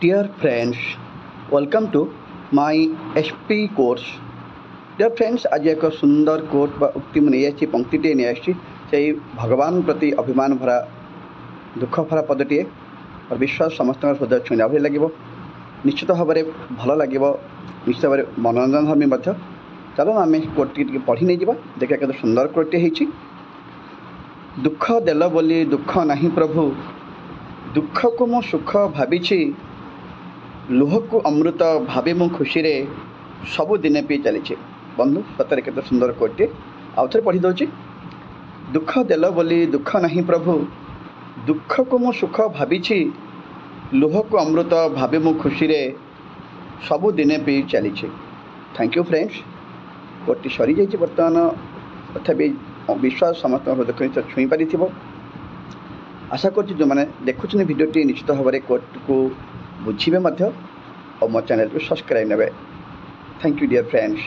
Dear friends, welcome to my SP course. Dear friends, आज एक सुंदर कोट बा उक्ति में नहीं पंक्तिटे नहीं से भगवान प्रति अभिमान भरा दुख भरा पदटे और विश्वास समस्त हृदय छुईला भाई लगे निश्चित भाव में भल लगे निश्चित भाव में मनोरंजन धर्मी चलो आम कोर्टी पढ़ी नहीं जावा देखा के सुंदर कोर्टे हो दुख देल बोली दुख नहीं प्रभु दुख को मो सुख भावी लुह को अमृत भावे मु खुशी रे सबु दिन पी चली बंधु सतरे के सुंदर कोटे आउ थे पढ़ी दौची दुख देल बोली दुख नहीं प्रभु दुख को मु सुख भावी लुह को अमृत भावे मु खुशी रे सबु दिन पी चली थैंक यू फ्रेंड्स कोटी सरी जाइए बर्तमान तथापि विश्वास समस्त हृदय छुई पारि आशा कर जो मैंने देखुं भिडियोटी निश्चित भाव में कोर्ट को बुझे और मो चैनल को सब्सक्राइब ने थैंक यू डियर फ्रेंड्स।